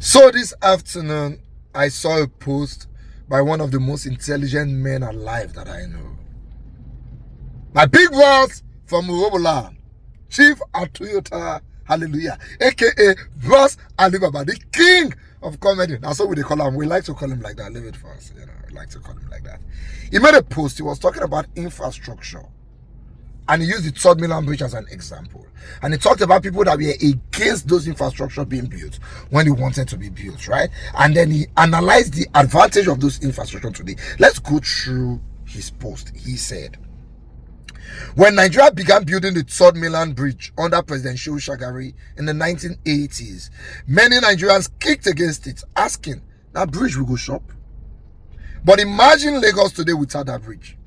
So this afternoon, I saw a post by one of the most intelligent men alive that I know. My big boss from Uroboland, Chief at Toyota, hallelujah, aka Boss Alibaba, the king of comedy. That's what we call him. We like to call him like that. Leave it for us. We like to call him like that. He made a post. He was talking about infrastructure. And he used the Third Mainland Bridge as an example. And he talked about people that were against those infrastructure being built when they wanted to be built, right? And then he analyzed the advantage of those infrastructure today. Let's go through his post. He said, when Nigeria began building the Third Mainland Bridge under President Shehu Shagari in the 1980s, many Nigerians kicked against it, asking, that bridge will go shop. But imagine Lagos today without that bridge.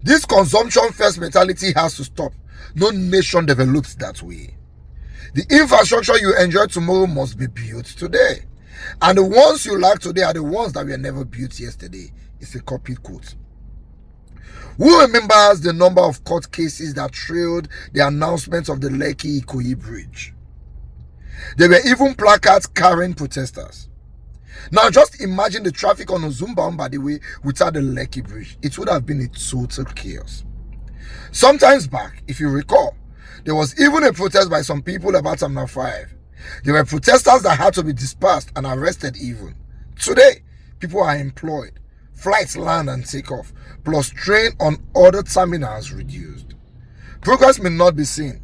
This consumption first mentality has to stop. No nation develops that way. The infrastructure you enjoy tomorrow must be built today. And the ones you like today are the ones that were never built yesterday. It's a copied quote. Who remembers the number of court cases that trailed the announcement of the Lekki-Ikoyi Bridge? There were even placards carrying protesters. Now just imagine the traffic on Ozumba by the way without the Lekki Bridge. It would have been a total chaos. Sometimes back, if you recall, there was even a protest by some people about Terminal 5. There were protesters that had to be dispersed and arrested even. Today, people are employed. Flights land and take off, plus train on other terminals reduced. Progress may not be seen.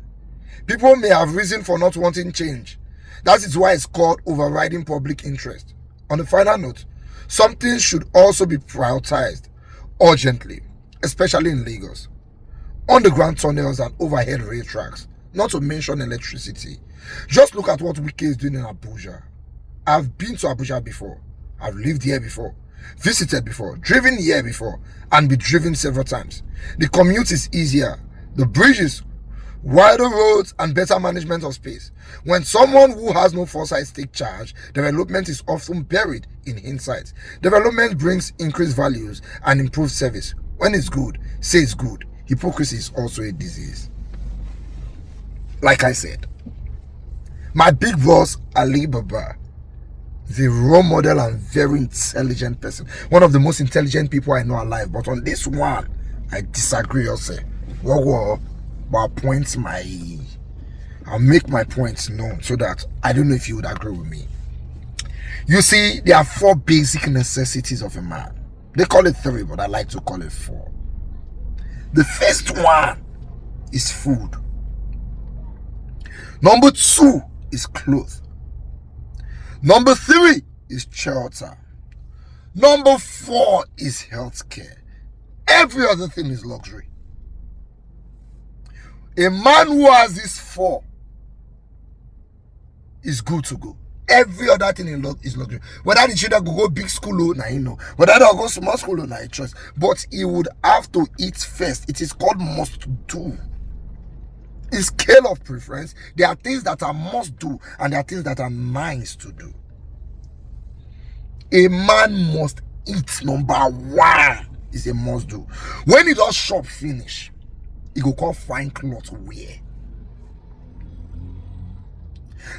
People may have reason for not wanting change. That is why it's called overriding public interest. On a final note, something should also be prioritized urgently, especially in Lagos. Underground tunnels and overhead rail tracks, not to mention electricity. Just look at what Wike is doing in Abuja. I've been to Abuja before. I've lived here before, visited before, driven here before, and been driven several times. The commute is easier. The bridges, wider roads, and better management of space. When someone who has no foresight takes charge, development is often buried in insight. Development brings increased values and improved service. When it's good, say it's good. Hypocrisy is also a disease. Like I said, my big boss, Alibaba, is a role model and very intelligent person. One of the most intelligent people I know alive. But on this one, I disagree also. But I'll make my points known so that I don't know if you would agree with me. You see, there are 4 basic necessities of a man. They call it 3, but I like to call it 4. The first one is food. Number 2 is clothes. Number 3 is shelter. Number 4 is healthcare. Every other thing is luxury. A man who has these 4 is good to go. Every other thing is luxury. Whether the children go big school, now you know. Whether they go small school, now you choice. But he would have to eat first. It is called must do. In scale of preference, there are things that are must do and there are things that are nice to do. A man must eat. Number 1 is a must do. When he does shop finish, he go call fine clothes wear.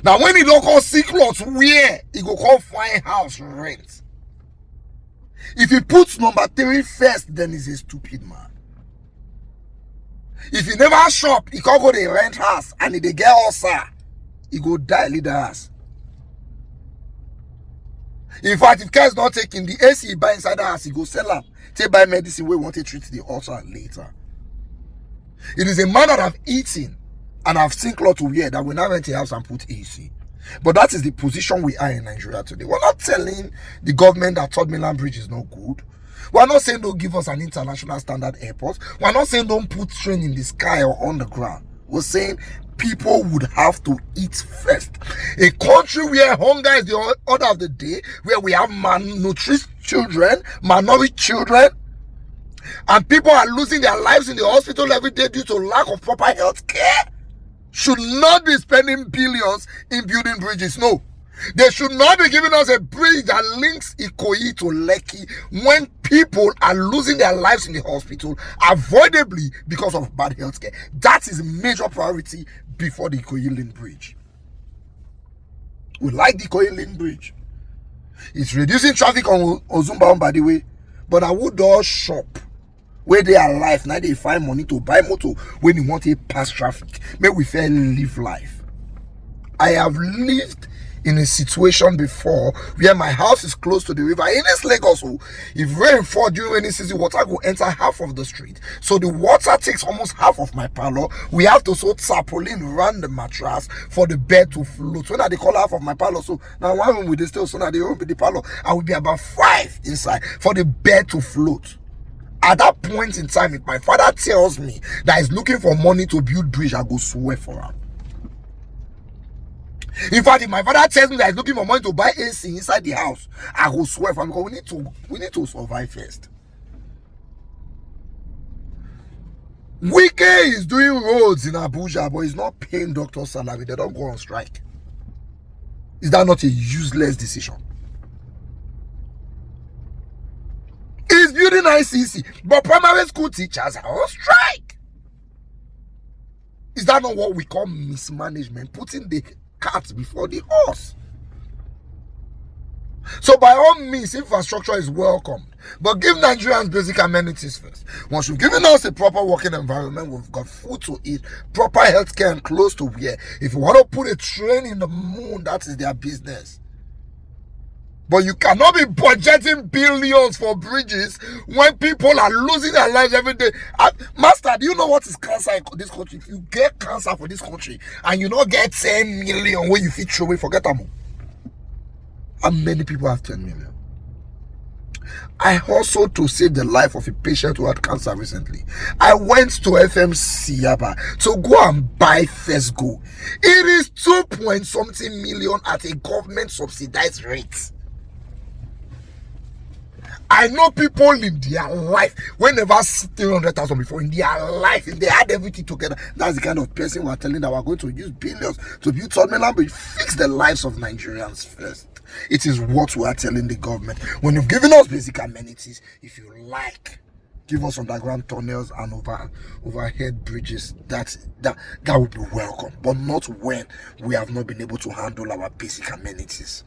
Now when he don't call see clothes wear, he go call fine house rent. If he puts number 3 first, then he's a stupid man. If he never shop, he can't go to rent house and if they get ulcer, he go die leader house. In fact, if care is not taking the AC he buy inside the house, he go sell am. Take buy medicine we want to treat the ulcer later. It is a man that have eaten and have seen cloth to wear that will now rent a house and put AC. But that is the position we are in Nigeria today. We're not telling the government that Third Mainland Bridge is not good. We're not saying don't give us an international standard airport. We're not saying don't put train in the sky or on the ground. We're saying people would have to eat first. A country where hunger is the order of the day, where we have malnourished children, malnourished children, and people are losing their lives in the hospital every day due to lack of proper health care, should not be spending billions in building bridges. No. They should not be giving us a bridge that links Ikoyi to Lekki when people are losing their lives in the hospital avoidably because of bad health care. That is a major priority before the Ikoyi link bridge. We like the Koyi Link Bridge. It's reducing traffic on Ozumba by the way. But I would all shop where they are alive. Now they find money to buy motor when you want to pass traffic. May we fair live life. I have lived in a situation before where my house is close to the river. In this Lagos, if rain fall during rainy season, water will enter half of the street. So the water takes almost half of my parlor. We have to so tarpaulin around the mattress for the bed to float. When they call half of my parlor, so now one room with the still, so now they open the parlor. I will be about 5 inside for the bed to float. At that point in time, if my father tells me that he's looking for money to build bridge, I go swear for him. In fact, if my father tells me that he's looking for money to buy AC inside the house, I will swear for him because we need to survive first. Wike is doing roads in Abuja, but he's not paying doctors' salary. They don't go on strike. Is that not a useless decision? He's building ICC, but primary school teachers are on strike. Is that not what we call mismanagement? Putting the cart before the horse. So by all means, infrastructure is welcome, but give Nigerians basic amenities first. Once you've given us a proper working environment, we've got food to eat, proper healthcare, and close to wear. If you want to put a train in the moon, that is their business. But you cannot be budgeting billions for bridges when people are losing their lives every day. Master, do you know what is cancer in this country? If you get cancer for this country and you not get 10 million when you fit throw away, forget them. How many people have 10 million? I also, to save the life of a patient who had cancer recently, I went to FMC Yaba to go and buy First Go. It is 2 point something million at a government subsidized rate. I know people in their life, when they never see 300,000 before, in their life, if they had everything together, that's the kind of person we are telling that we're going to use billions to build mainland bridge. Fix the lives of Nigerians first. It is what we are telling the government. When you've given us basic amenities, if you like, give us underground tunnels and overhead bridges. That would be welcome, but not when we have not been able to handle our basic amenities.